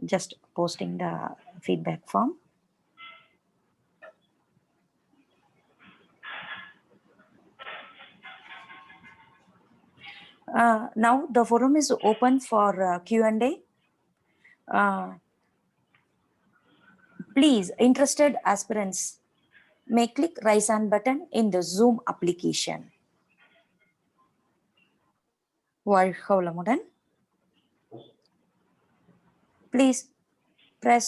Just posting the feedback form. Now the forum is open for Q&A. Please, interested aspirants may click raise hand button in the Zoom application. வாழ்க வளமுடன். Please press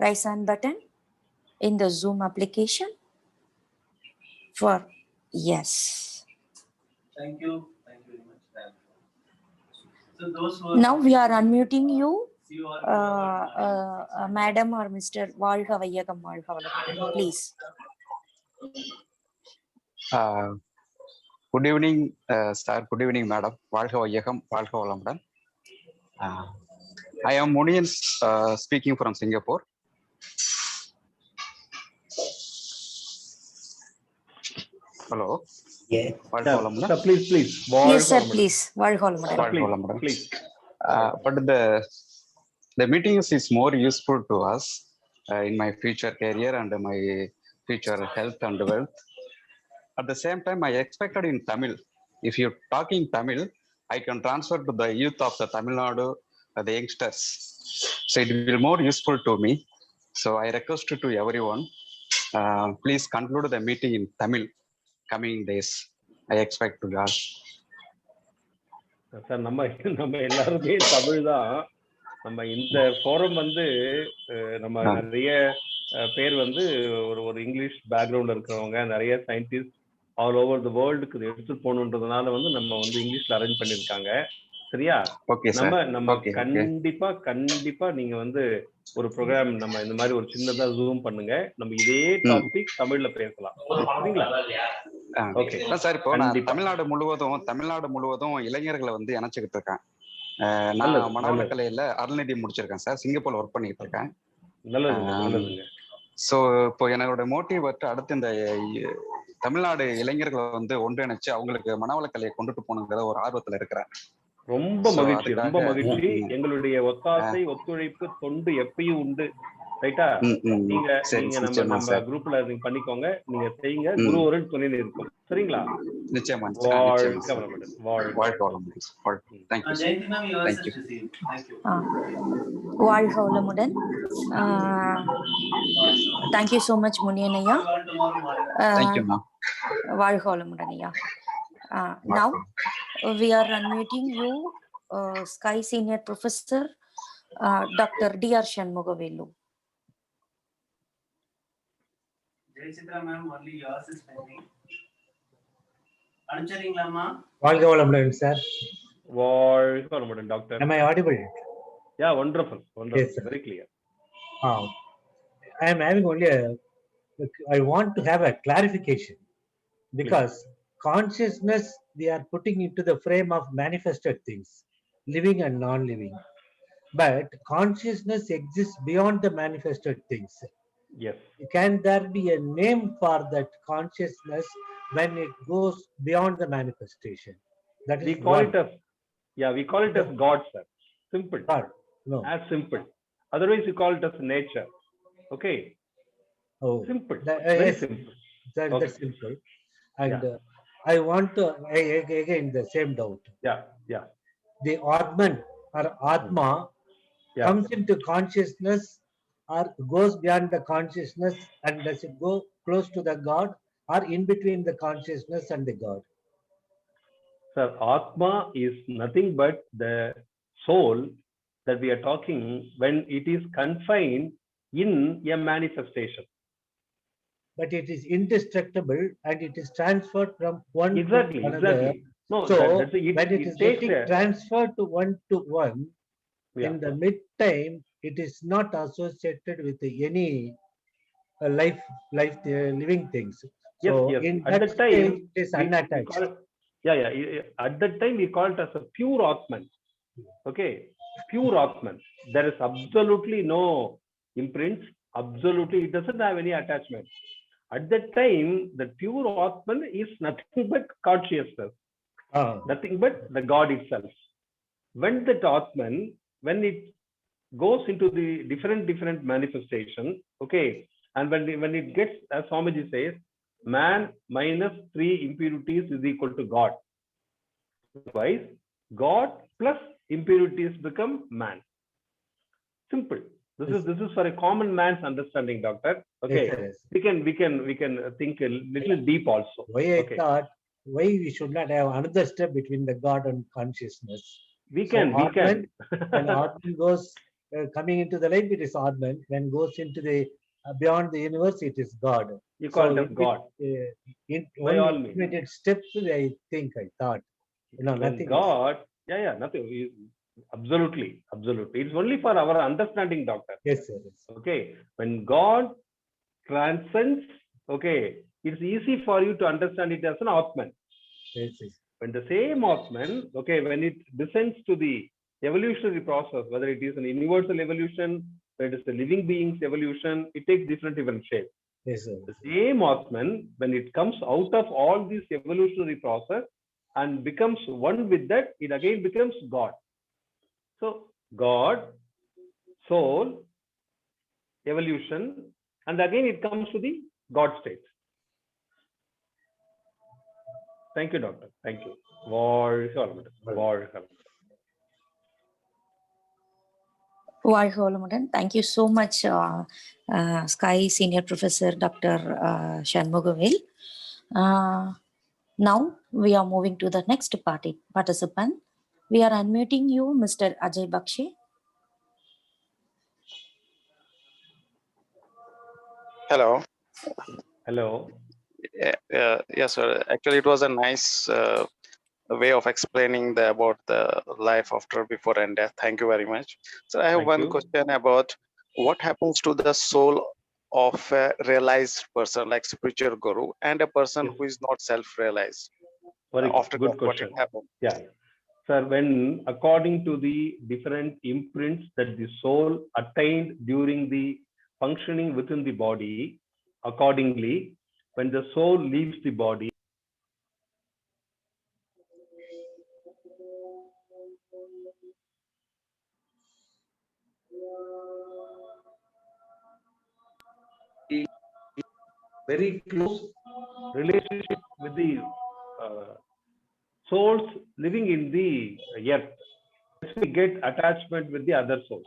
raise hand button in the Zoom application for yes. Thank you. Thank you very much. So those who now we are unmuting you, Madam or Mr. வாழ்க வையகம் வாழ்க வளமுடன். Please. Good evening, sir. Good evening, madam. வாழ்க வையகம் வாழ்க வளமுடன். I am Munian speaking from Singapore. Hello. Yeah. வாழ்க வளமுடன். Sir, please. Yes, sir, please. வாழ்க வளமுடன். வாழ்க வளமுடன். Please. But the meetings is more useful to us in my future career and my future health and wealth. At the same time, I expected in Tamil. If you're talking Tamil, I can transfer to the youth of the Tamil Nadu, the youngsters. So it will be more useful to me. So I request to everyone, please conclude the meeting in Tamil coming days. I expect to God. Sir நம்ம எல்லாருமே தமிழ் தான். நம்ம இந்த forum வந்து நம்ம நிறைய பேர் வந்து ஒரு இங்கிலீஷ் பேக்ரவுண்ட் இருக்கிறவங்க, நிறைய சயின்டிஸ்ட் ஆல் ஓவர் தி வேர்ல்டுக்கு எடுத்துட்டு போகணுன்றதுனால வந்து நம்ம வந்து இங்கிலீஷ்ல அரேஞ்ச் பண்ணிருக்காங்க. சரியா? நம்ம கண்டிப்பா நீங்க வந்து ஒரு ப்ரோக்ராம் நம்ம இந்த மாதிரி ஒரு சின்னதா ஜூம் பண்ணுங்க. நம்ம இதே டாபிக் தமிழ்ல பேசலாம். சரிங்களா? Okay sir. இப்போ நான் தமிழ்நாடு முழுவதும் இளைஞர்களை வந்து இணைச்சுக்கிட்டு இருக்கேன். நான் மனவளக்கலையில அருள்நிதி முடிச்சிருக்கேன் சார். சிங்கப்பூர்ல ஒர்க் பண்ணிட்டு இருக்கேன். நல்லதுங்க. ஸோ இப்போ என்னோட மோட்டிவ் அடுத்து இந்த தமிழ்நாடு இளைஞர்களை வந்து ஒன்றிணைச்சு அவங்களுக்கு மனவளக்கலையை கொண்டுட்டு போகணுங்கிற ஒரு ஆர்வத்துல இருக்கிறேன். ரொம்ப மகிழ்ச்சி. எங்களுடைய ஒத்தாசை ஒத்துழைப்பு தொண்டு எப்பயும் உண்டு. ரைட்டா? நீங்க நம்ம குரூப்ல நீங்க பண்ணிக்கோங்க, நீங்க செய்யுங்க. குரு ஒரு துணை இருக்கும். சரிங்களா? நிச்சயமா. வாழ்க வளமுடன். Thank you so much, Munian ஐயா. வாழ்க வளமுடன் ஐயா. Now we are unmuting you, Sky Senior Professor Dr. D.R. Shanmugavelu. Jayachitra ma'am, only yours is pending. Anucharingla ma? வாழ்க வளமுடன் சார். வாழ்க வளமுடன் doctor. Am I audible? Yeah, wonderful. Yes, very clear. I am having only I want to have a clarification because consciousness we are putting into the frame of manifested things, living and non-living. But consciousness exists beyond the manifested things. Yes. Can there be a name for that consciousness when it goes beyond the manifestation? That is we call it as God, sir. Simple. God. No. As simple. Otherwise, you call it as nature. Okay. Oh, simple. Very simple. That's simple. And I want to again the same doubt. Yeah. The Atman or Atma comes into consciousness or goes beyond the consciousness, and does it go close to the God or in between the consciousness and the God? Sir, Atma is nothing but the soul that we are talking when it is confined in a manifestation. But it is indestructible and it is transferred from one to another. Exactly. No, so when it is getting transferred to one, in the mid-time, it is not associated with any living things. So in at that time, it is unattached. At that time, we call it as a pure Atman. Okay, pure Atman. There is absolutely no imprints. Absolutely, it doesn't have any attachment. At that time, the pure Atman is nothing but consciousness. Nothing but the God itself. When that Atman, when it goes into the different manifestation. Okay, and when it gets, as Swamiji says, man minus 3 impurities is equal to God. Otherwise, God plus impurities become man. Simple. This is for a common man's understanding, doctor. Okay, Yes. we can think a little deep also. Why I Okay. thought why we should not have another step between the God and consciousness. We can. When Atman goes coming into the life, it is Atman. When goes into the beyond the universe, it is God. You call it God. By all means. Limited steps, I thought. Nothing. God, nothing. Absolutely. It's only for our understanding, doctor. Yes, sir. Yes. Okay. When God transcends, okay, it's easy for you to understand it as an Atman. Yes. When the same Atman, okay, when it descends to the evolutionary process, whether it is an universal evolution, whether it is a living being's evolution, it takes different shapes. Yes, sir. The same Atman, when it comes out of all this evolutionary process and becomes one with that, it again becomes God. So God, soul, evolution, and again it comes to the God state. Thank you, doctor. Thank you. Thank you so much, Sky Senior Professor Dr. Shanmugavil. Now we are moving to the next participant. We are unmuting you, Mr. Ajay Bakshi. Hello. Hello. Yes, sir. Actually, it was a nice way of explaining about the life after, before, and death. Thank you very much. So I have one question about what happens to the soul of a realized person, like spiritual guru, and a person who is not self-realized. After good that, question. What happens? Yeah. Sir, when according to the different imprints that the soul attained during the functioning within the body, accordingly, when the soul leaves the body, very close relationship with the souls living in the earth, we get attachment with the other souls.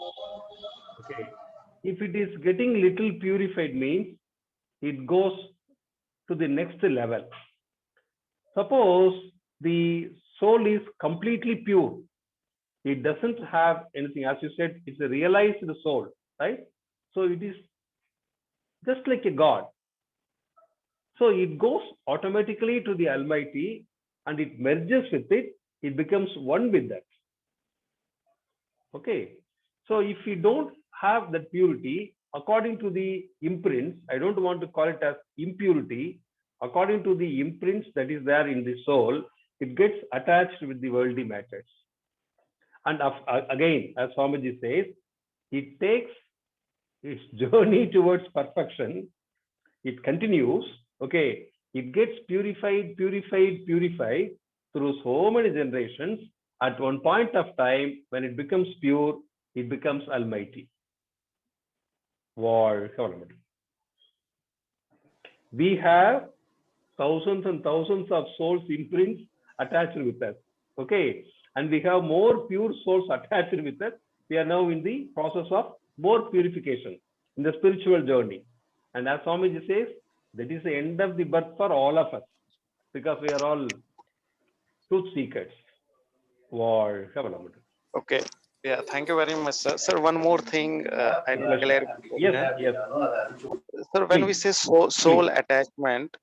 Okay, if it is getting little purified, means it goes to the next level. Suppose the soul is completely pure, it doesn't have anything, as you said, it's a realized soul, right? So it is just like a God. So it goes automatically to the Almighty and it merges with it, it becomes one with that. Okay, so if we don't have that purity, according to the imprints, I don't want to call it as impurity, according to the imprints that is there in the soul, it gets attached with the worldly matters. And again, as Swamiji says, it takes its journey towards perfection, it continues, okay, it gets purified through so many generations. At one point of time, when it becomes pure, it becomes Almighty. We have thousands and thousands of souls imprints attached with us, okay, and we have more pure souls attached with us. We are now in the process of more purification in the spiritual journey. And as Swamiji says, that is the end of the birth for all of us, because we are all truth seekers. Okay. Yeah, thank you very much, sir. Sir, one more thing I need clarification. Yes. Sir, when we say soul attachment,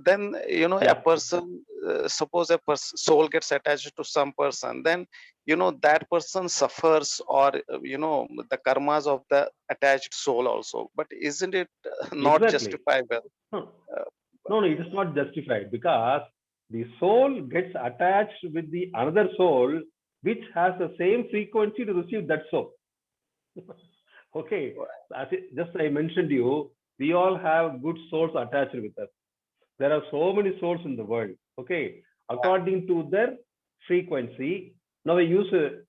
then a person, suppose a soul gets attached to some person, then that person suffers, or the karmas of the attached soul also. But isn't it not justifiable? No, it is not justified, because the soul gets attached with the another soul which has the same frequency to receive that soul. Okay, as I mentioned to you, we all have good souls attached with us. There are so many souls in the world, okay, according to their frequency. Now I use a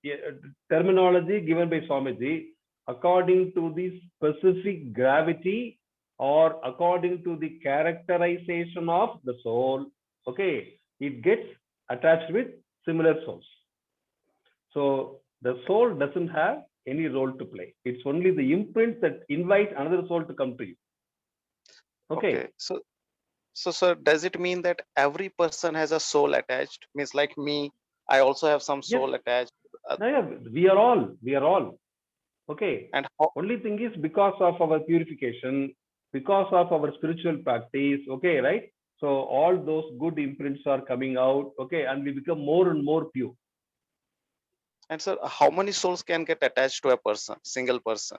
terminology given by Swamiji, according to the specific gravity or according to the characterization of the soul, okay, it gets attached with similar souls. So the soul doesn't have any role to play. It's only the imprints that invite another soul to come to you. Okay. So sir, does it mean that every person has a soul attached? Means like me, I also have some soul attached. Yeah, we are all. Okay. And only thing is, because of our purification, because of our spiritual practice, okay, right? So all those good imprints are coming out, okay, and we become more and more pure. And sir, how many souls can get attached to a person, single person?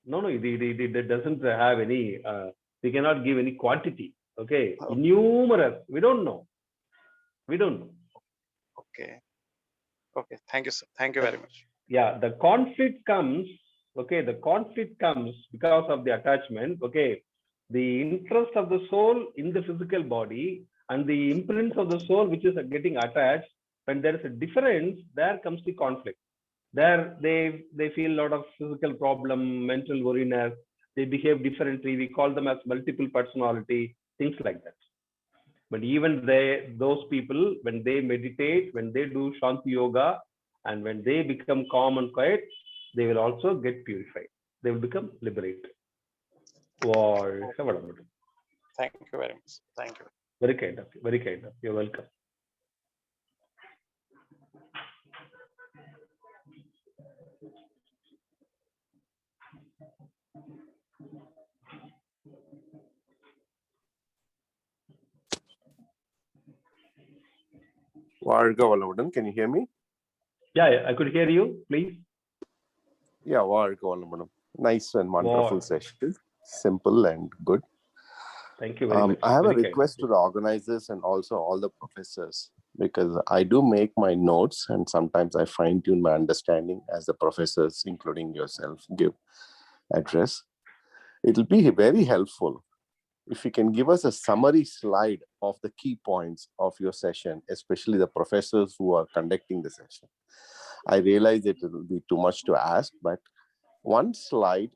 No, it doesn't have any, we cannot give any quantity, okay? Numerous, we don't know. Okay. Thank you, sir. Thank you very much. Yeah, the conflict comes, okay, because of the attachment, okay, the interest of the soul in the physical body and the imprints of the soul which is getting attached. When there is a difference, there comes the conflict. There they feel a lot of physical problem, mental worriness, they behave differently. We call them as multiple personality, things like that. But even those people, when they meditate, when they do Shanti Yoga, and when they become calm and quiet, they will also get purified. They will become liberated. Wow. Thank you very much. Thank you. Very kind of you. Very kind of you. You're welcome. Can you hear me? Yeah, I could hear you. Please. Yeah, nice and wonderful session. Simple and good. Thank you very much. I have a request to the organizers and also all the professors, because I do make my notes and sometimes I fine-tune my understanding as the professors, including yourself, give address. It will be very helpful if you can give us a summary slide of the key points of your session, especially the professors who are conducting the session. I realize it will be too much to ask, but one slide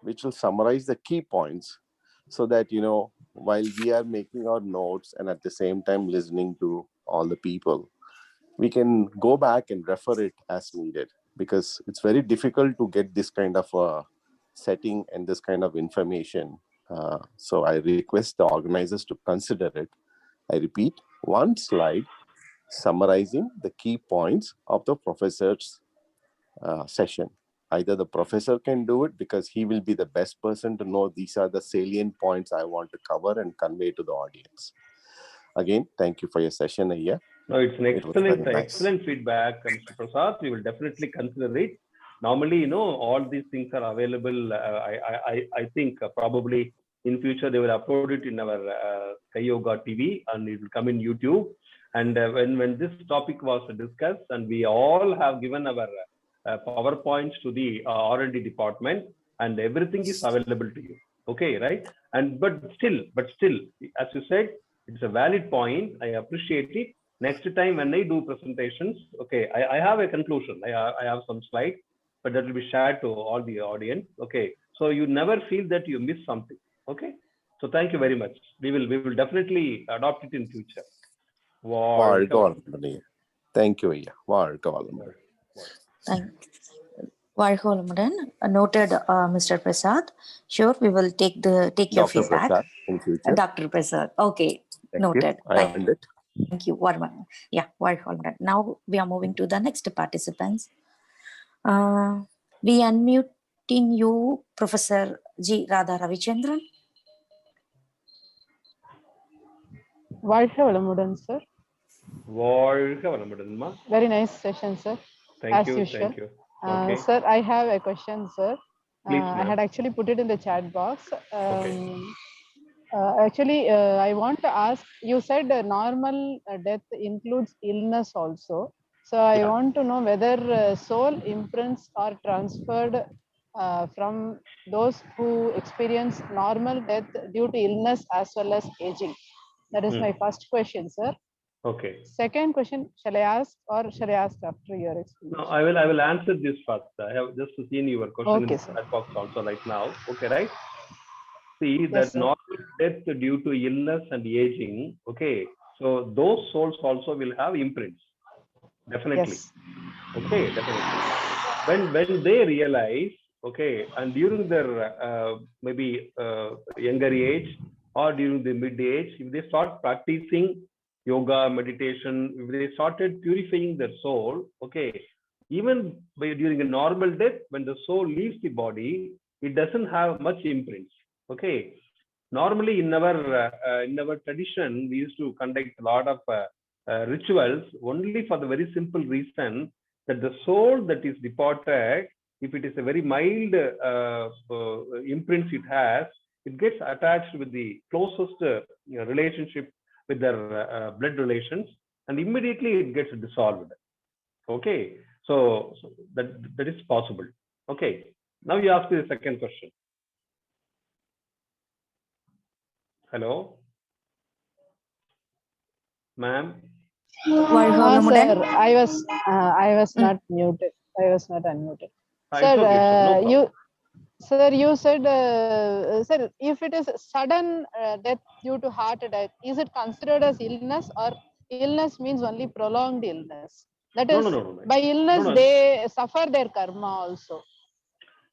which will summarize the key points so that, while we are making our notes and at the same time listening to all the people, we can go back and refer it as needed, because it's very difficult to get this kind of a setting and this kind of information. So I request the organizers to consider it. I repeat, one slide summarizing the key points of the professor's session. Either the professor can do it because he will be the best person to know these are the salient points I want to cover and convey to the audience. Again, thank you for your session, Aliyar. No, it's an excellent feedback, Mr. Prasad. We will definitely consider it. Normally, all these things are available. I think probably in future they will upload it in our Yoga TV and it will come in YouTube. And when this topic was discussed, and we all have given our PowerPoints to the R&D department, and everything is available to you. Okay, right? But still, as you said, it's a valid point. I appreciate it. Next time when I do presentations, okay, I have a conclusion. I have some slides, but that will be shared to all the audience. Okay, so you never feel that you miss something. Okay, so thank you very much. We will definitely adopt it in future. Thank you, Aliyar. Noted, Mr. Prasad. Sure, we will take your feedback. Prasad, in future. Dr. Prasad. Okay, noted. Thank you. Yeah, now we are moving to the next participants. We unmuting you, Professor G. Radha Ravichandran. Sir. Very nice session, sir. Thank you. Usual. Thank you. Okay. Sir, I have a question, sir. Please, I had actually put it in the chat box. I want to ask, you said normal death includes illness also. So I want to know whether soul imprints are transferred from those who experience normal death due to illness as well as aging. That is my first question, sir. Okay. Second question, shall I ask or shall I ask after your explanation? No, I will answer this first. I have just seen your question in Okay, the sir. chat box also right now. Okay, right? See Yes, that sir. normal death due to illness and aging. Okay, so those souls also will have imprints. Definitely. Yes. Okay, definitely. When they realize, okay, and during their maybe younger age or during the mid age, if they start practicing yoga, meditation, if they started purifying their soul, okay, even during a normal death, when the soul leaves the body, it doesn't have much imprints. Okay, normally in our tradition, we used to conduct a lot of rituals only for the very simple reason that the soul that is departed, if it is a very mild imprints it has, it gets attached with the closest relationship with their blood relations, and immediately it gets dissolved. Okay, so that is possible. Okay, now you ask me the second question. Hello, ma'am. Sir, I was not muted. I was not unmuted. Sir, Okay, you said, sir, if it is sudden death due to heart attack, is it considered as illness, or illness means only prolonged illness? That is, no. by illness they suffer their karma also.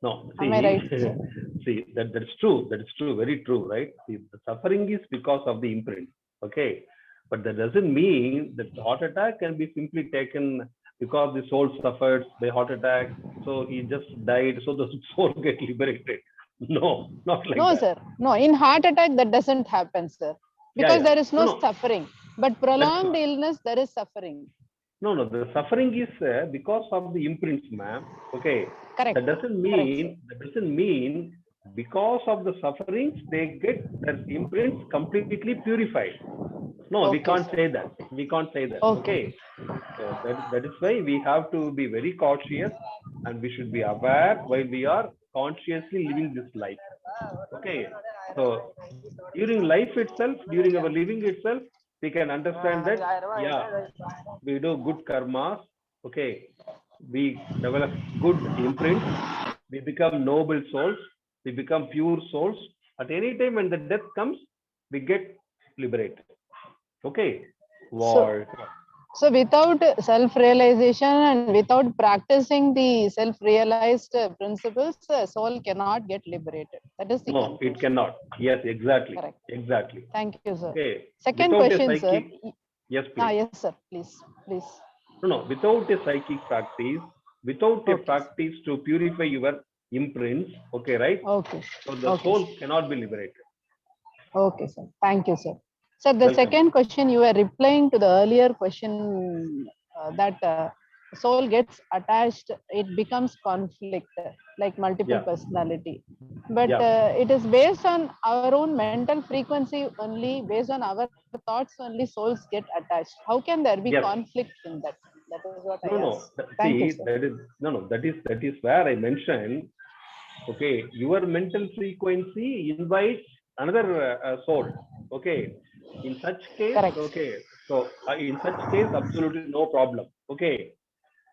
No, see, am I right? See that's true. That is true, very true, right? See, the suffering is because of the imprint. Okay, but that doesn't mean that the heart attack can be simply taken because the soul suffered by heart attack, so he just died, so the soul get liberated. No, not like no, that. Sir. No, in heart attack that doesn't happen, sir. Because there is no suffering. But prolonged illness, there is suffering. No, the suffering is because of the imprints, ma'am. Okay. Correct. That doesn't mean because of the sufferings they get their imprints completely purified. No, we can't say that. We can't say that. Okay. So that is why we have to be very cautious, and we should be aware while we are consciously living this life. Okay. So during life itself, during our living itself, we can understand that, yeah, we do good karmas. Okay. We develop good imprints. We become noble souls. We become pure souls. At any time when the death comes, we get liberated. Okay. So without self-realization and without practicing the self-realized principles, soul cannot get liberated. That is the conclusion. It cannot. Yes, exactly. Correct. Exactly. Thank you, sir. Okay. Second question, sir. Yes, please. Yes, sir. Please. No. Without a psychic practice, without a practice to purify your imprints, okay, right? Okay. So the soul cannot be liberated. Okay, sir. Thank you, sir. Sir, the second question, you were replying to the earlier question that soul gets attached, it becomes conflict, like multiple personality. But it is based on our own mental frequency only, based on our thoughts only, souls get attached. How can there be conflict in that? That is what I asked. Thank you, sir. That is where I mentioned, okay, your mental frequency invites another soul. Okay. In such case, okay, so in such case, absolutely no problem. Okay,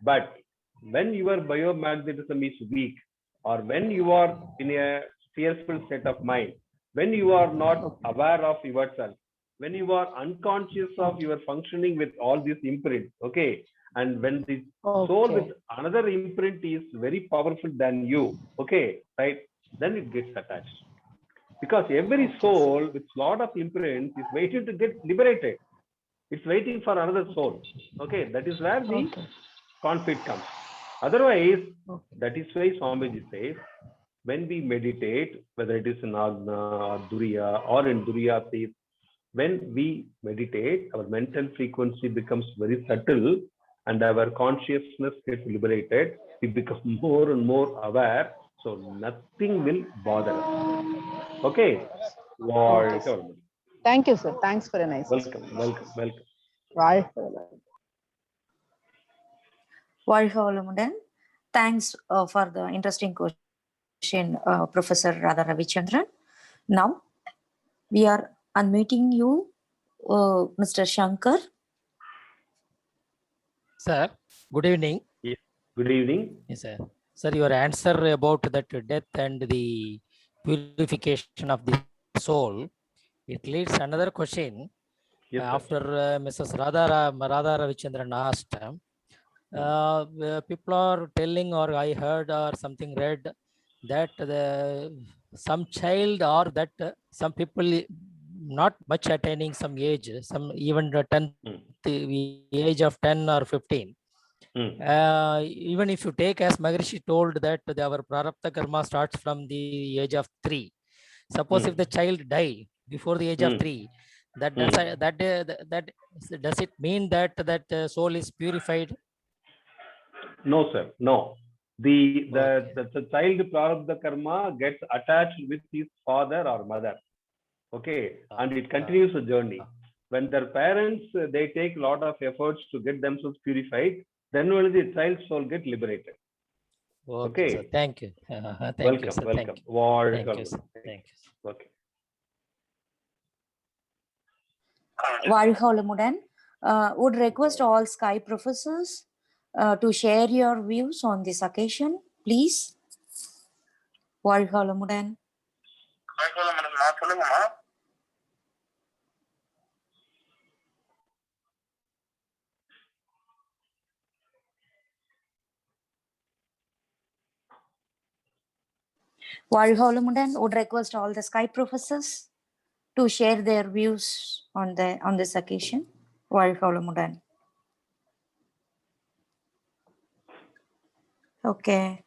but when your biomagnetism is weak, or when you are in a fearful state of mind, when you are not aware of yourself, when you are unconscious of your functioning with all these imprints, okay, and when the soul with another imprint is very powerful than you, okay, right, then it gets attached. Because every soul with lot of imprints is waiting to get liberated. It's waiting for another soul. Okay, that is where the conflict comes. Otherwise, that is why Swamiji says, when we meditate, whether it is in Agna or Duriya or in Duriya Tit, when we meditate, our mental frequency becomes very subtle and our consciousness gets liberated. We become more and more aware, so nothing will bother us. Okay. Thank you, sir. Thanks for a nice welcome. Bye. Thanks for the interesting question, Professor Radha Ravichandran. Now we are unmuting you, Mr. Shankar. Sir, good evening. Yes. Good evening. Yes, sir. Sir, your answer about that death and the purification of the soul, it leads another question. Yes, After Mrs. Radha Ravichandran asked, people are telling, or I heard or something read, that some child or that some people not much attaining some age, some even the 10th age of 10 or 15. Even if you take, as Maharishi told, that our prarabdha karma starts from the age of 3. Suppose if the child die before the age of 3, that does it mean that soul is purified? No, sir. No. The child prarabdha karma gets attached with his father or mother. Okay, and it continues the journey. When their parents they take a lot of efforts to get themselves purified, then only the child's soul get liberated. Okay. Sir. Thank you. Thank welcome. you, sir. Welcome. Thank you, sir. Thank you. Okay. Variholamudan, would request all Sky professors to share your views on this occasion, please. Variholamudan. Variholamudan would request all the Sky professors to share their views on this occasion. Variholamudan. Okay.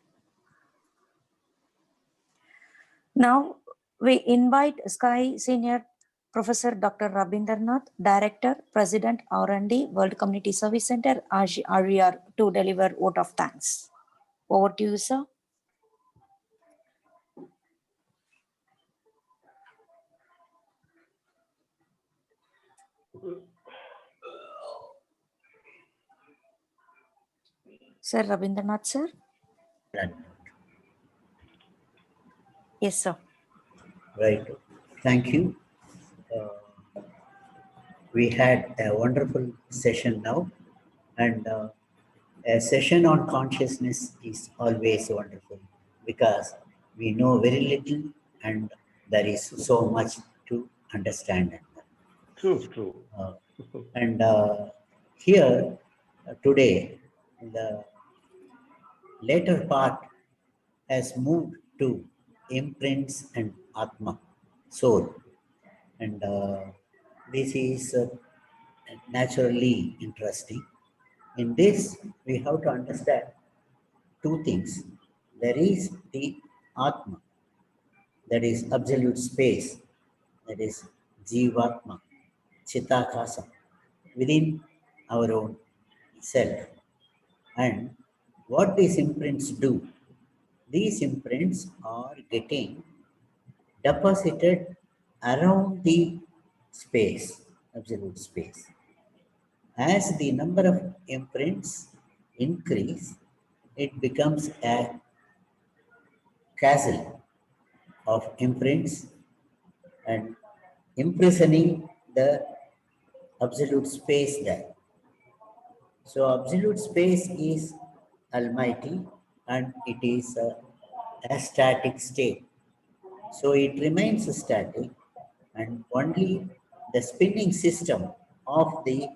Now we invite Sky Senior Professor Dr. Rabindranath, Director, President, R&D, World Community Service Center, Aliyar, to deliver vote of thanks. Over to you, sir. Sir Rabindranath, sir. Yes, sir. Right. Thank you. We had a wonderful session now, and a session on consciousness is always wonderful because we know very little and there is so much to understand. True. And here today, the later part has moved to imprints and Atma, soul. And this is naturally interesting. In this, we have to understand two things. There is the Atma, that is absolute space, that is Jivatma, Chitakasa, within our own self. And what these imprints do? These imprints are getting deposited around the space, absolute space. As the number of imprints increase, it becomes a castle of imprints and imprisoning the absolute space there. So absolute space is almighty and it is a static state. So it remains static and only the spinning system of the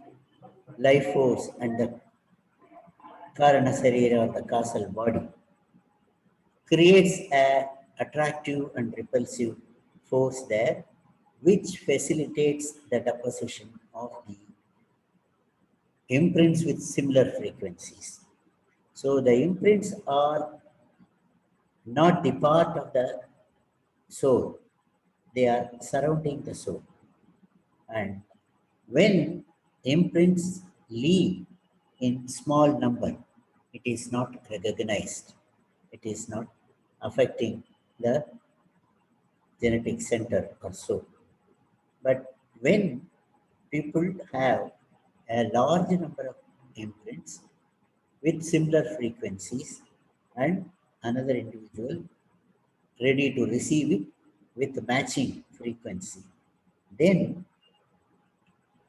life force and the Karana Sarira or the causal body creates a attractive and repulsive force there, which facilitates the deposition of the imprints with similar frequencies. So the imprints are not the part of the soul, they are surrounding the soul. And when imprints leave in small number, it is not recognized. It is not affecting the genetic center or so. But when people have a large number of imprints with similar frequencies and another individual ready to receive it with matching frequency, then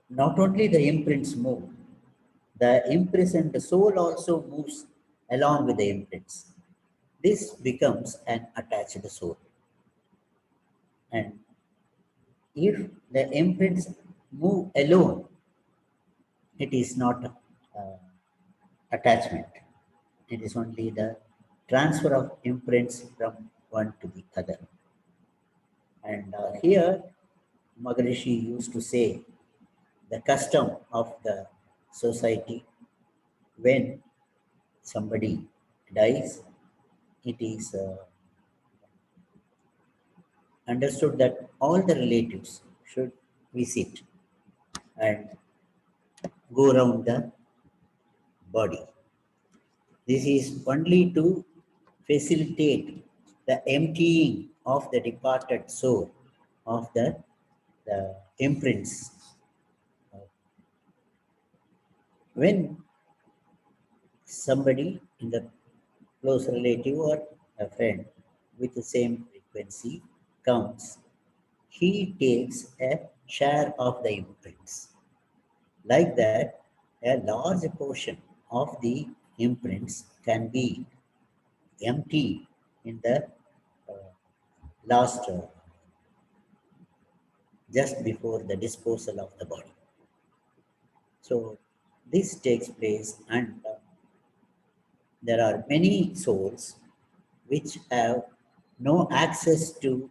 not only the imprints move, the imprisoned soul also moves along with the imprints. This becomes an attached soul. And if the imprints move alone, it is not attachment. It is only the transfer of imprints from one to the other. And here, Maharishi used to say the custom of the society when somebody dies, it is understood that all the relatives should visit and go around the body. This is only to facilitate the emptying of the departed soul of the imprints. When somebody in the close relative or a friend with the same frequency comes, he takes a share of the imprints. Like that, a large portion of the imprints can be emptied in the last, just before the disposal of the body. So this takes place, and there are many souls which have no access to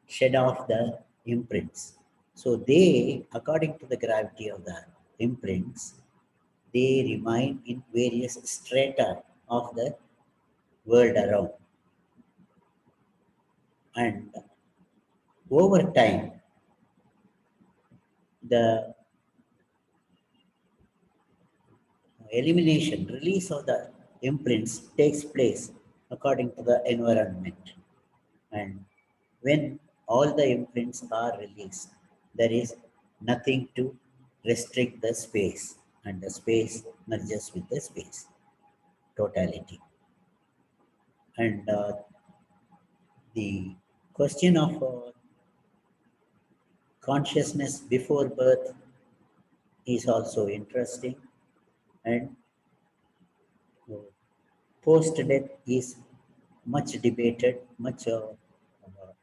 shed off the imprints. So they, according to the gravity of the imprints, they remain in various strata of the world around. And over time, the elimination, release of the imprints takes place according to the environment. And when all the imprints are released, there is nothing to restrict the space, and the space merges with the space, totality. And the question of consciousness before birth is also interesting, and post-death is much debated, much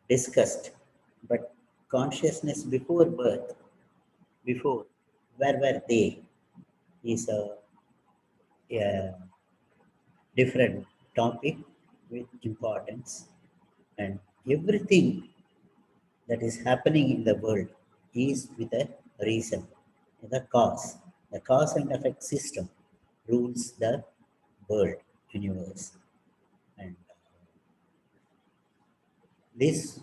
discussed, but consciousness before birth, before, where were they, is a different topic with importance. And everything that is happening in the world is with a reason, the cause. The cause and effect system rules the world, universe. And this,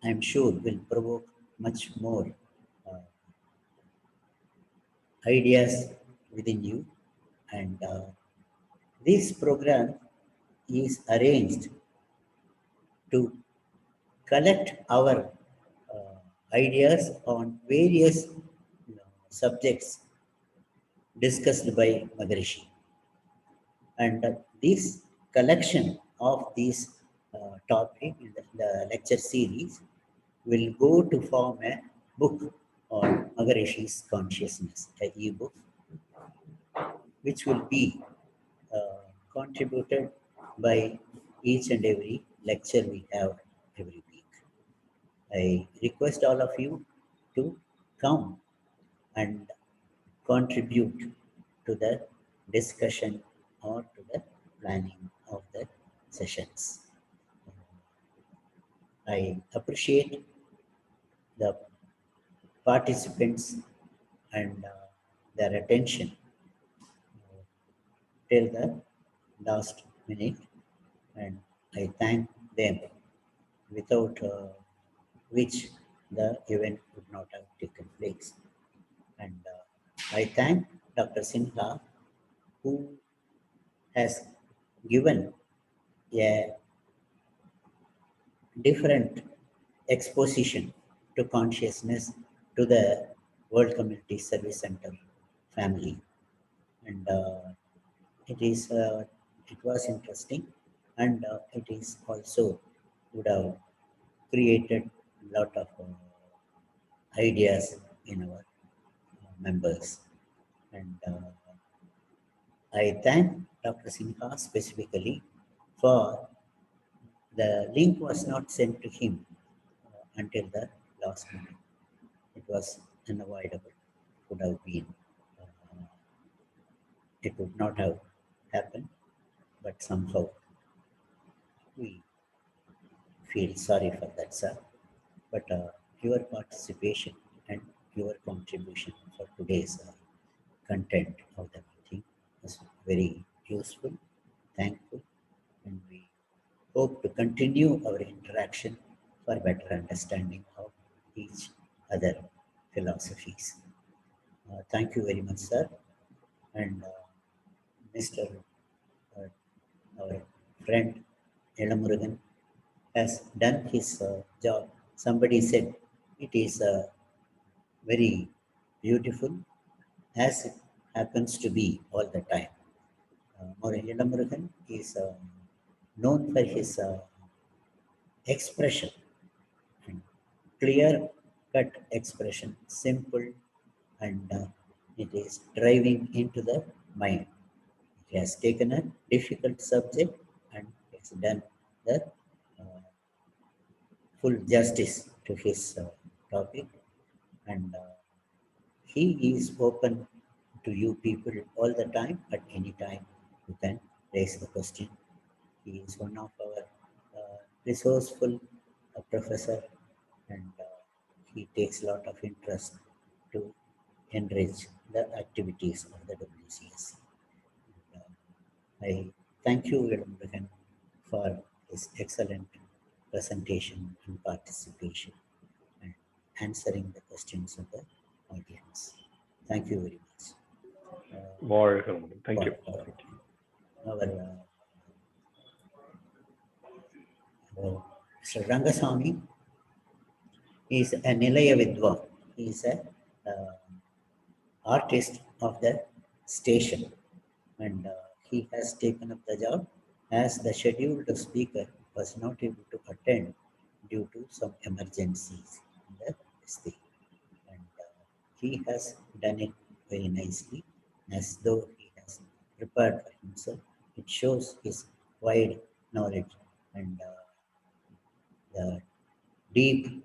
I'm sure, will provoke much more ideas within you. And this program is arranged to collect our ideas on various subjects discussed by Maharishi. And this collection of these topic in the lecture series will go to form a book on Maharishi's consciousness, an e-book, which will be contributed by each and every lecture we have every week. I request all of you to come and contribute to the discussion or to the planning of the sessions. I appreciate the participants and their attention till the last minute, and I thank them, without which the event would not have taken place. And I thank Dr. Sinha, who has given a different exposition to consciousness to the World Community Service Center family. And it was interesting, and it is also would have created a lot of ideas in our members. And I thank Dr. Sinha specifically for the link was not sent to him until the last minute. It was unavoidable. Could have been. It would not have happened, but somehow we feel sorry for that, sir. But your participation and your contribution for today's content of the meeting was very useful, thankful, and we hope to continue our interaction for better understanding of each other philosophies. Thank you very much, sir. And Mr. Our friend Elamurugan has done his job. Somebody said it is very beautiful, as it happens to be all the time. Elamurugan is known for his expression, clear-cut expression, simple, and it is driving into the mind. He has taken a difficult subject and has done the full justice to his topic, and he is open to you people all the time. At any time you can raise the question. He is one of our resourceful professor, and he takes a lot of interest to enrich the activities of the WCSC. I thank you, Elamurugan, for this excellent presentation and participation and answering the questions of the audience. Thank you very much. Thank you. Mr. Rangasamy is a Nilaya Vidwan. He is a artist of the station, and he has taken up the job as the scheduled speaker was not able to attend due to some emergencies in the state. And he has done it very nicely, as though he has prepared for himself. It shows his wide knowledge and the deep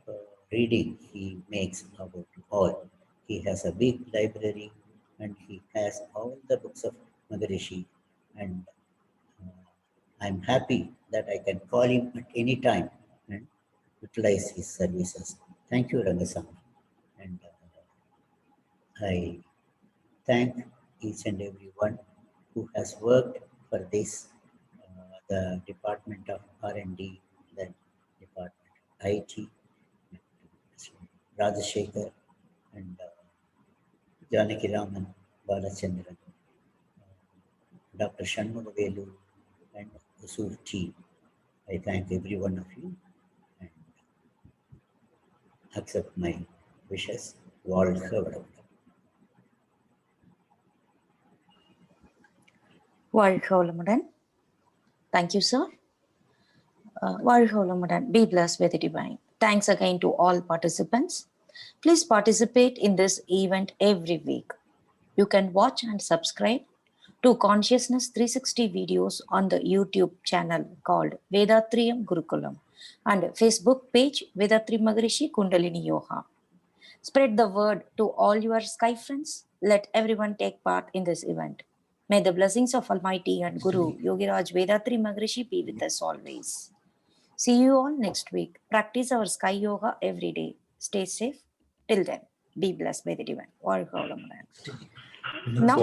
reading he makes about all. He has a big library, and he has all the books of Maharishi, and I'm happy that I can call him at any time and utilize his services. Thank you, Rangasamy. And I thank each and everyone who has worked for this, the Department of R&D, the Department of IT, Rajashekar, and Janaki Raman, Balachandran, Dr. Shanmugavelu, and Usur team. I thank every one of you and accept my wishes. வாழ்க வளமுடன். வாழ்க வளமுடன். Thank you, sir. வாழ்க வளமுடன். Be blessed with the divine. Thanks again to all participants. Please participate in this event every week. You can watch and subscribe to Consciousness 360 videos on the YouTube channel called Vethathiri Gurukulam and Facebook page Vethathiri Maharishi Kundalini Yoga. Spread the word to all your sky friends. Let everyone take part in this event. May the blessings of Almighty and Guru Yogiraj Vethathiri Maharishi be with us always. See you all next week. Practice our sky yoga every day. Stay safe. Till then, be blessed by the divine. வாழ்க வளமுடன். Now,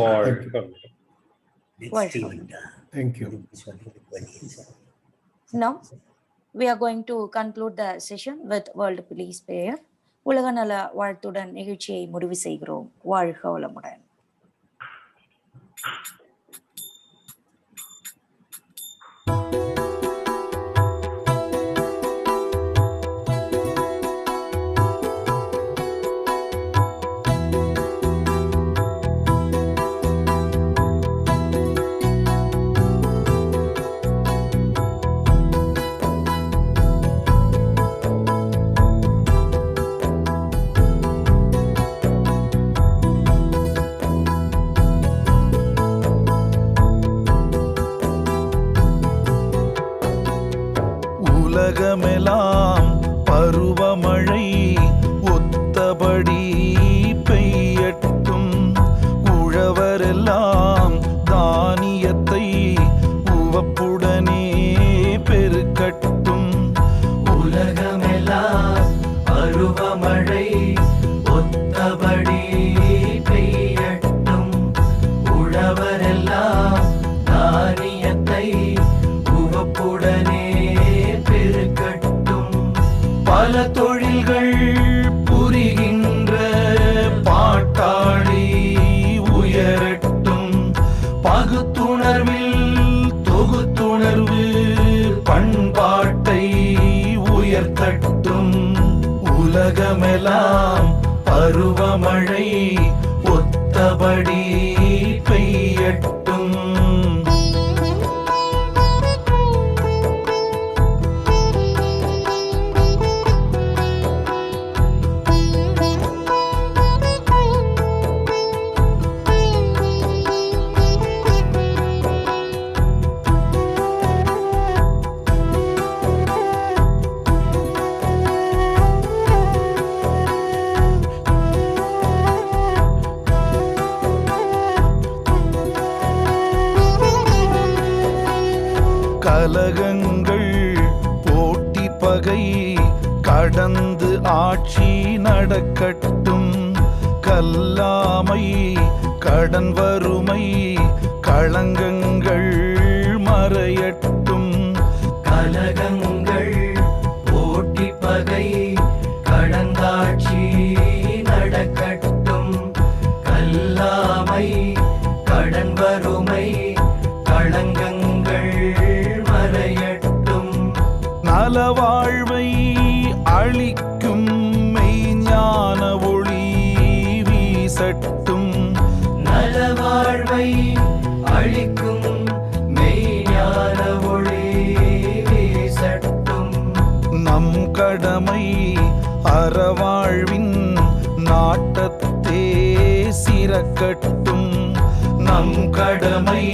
Thank you. Now, we are going to conclude the session with World Police Prayer. உலகநல வாழ்த்துடன் நிகழ்ச்சியை முடிவு செய்கிறோம். வாழ்க வளமுடன். பருவமழை ஒத்தபடி பெய்யட்டும். உழவரெல்லாம் தானியத்தை உவப்புடனே பெருக்கட்டும். உலகமெல்லாம் பருவமழை ஒத்தபடி பெய்யட்டும். உழவரெல்லாம் தானியத்தை உவப்புடனே பெருக்கட்டும். பல தொழில்கள் புரிகின்ற பாட்டாளி உயரட்டும். பகுத்துணர்வில் தொகுத்துணர்வு பண்பாட்டை உயர்த்தட்டும். உலகமெல்லாம் பருவமழை ஒத்தபடி பெய்யட்டும். கலகங்கள் போட்டி பகை கடந்து ஆட்சி நடக்கட்டும். கல்லாமை கடன் வறுமை களங்கங்கள் மறையட்டும். கலகங்கள் போட்டி பகை கடந்தாட்சி நடக்கட்டும். கல்லாமை கடன் வறுமை களங்கங்கள் மறையட்டும். நலவாழ்வை அளிக்கும் மெய்ஞான ஒளி வீசட்டும். நலவாழ்வை அளிக்கும் மெய்ஞான ஒளி வீசட்டும். நம் கடமை அறவாழ்வின் நாட்டத்தே சிறக்கட்டும். நம் கடமை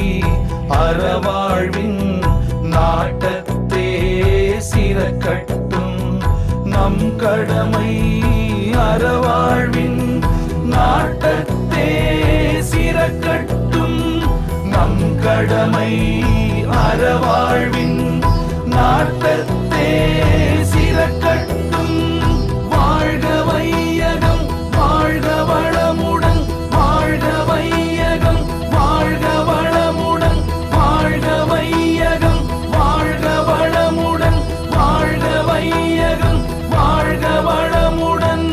அறவாழ்வின் நாட்டத்தே சிறக்கட்டும். நம் கடமை அறவாழ்வின் நாட்டத்தே சிறக்கட்டும். நம் கடமை அறவாழ்வின் நாட்டத்தே சிறக்கட்டும். வாழ்க வையகம் வாழ்க வளமுடன் வாழ்க வையகம் வாழ்க வளமுடன் வாழ்க வையகம் வாழ்க வளமுடன் வாழ்க வையகம் வாழ்க வளமுடன்.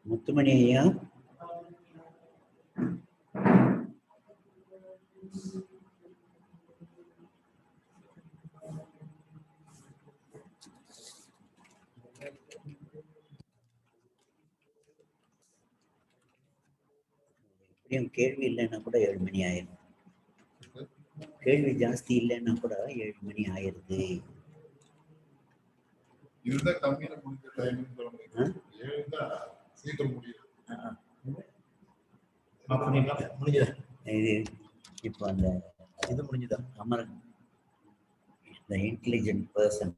முத்துமணி ஐயா, எப்படியும் கேள்வி இல்லைன்னா கூட 7 மணி ஆயிரும். கேள்வி ஜாஸ்தி இல்லைன்னா கூட 7 மணி ஆயிருது. இது இப்போ அந்த இது முடிஞ்சுதா அமரன், the intelligent person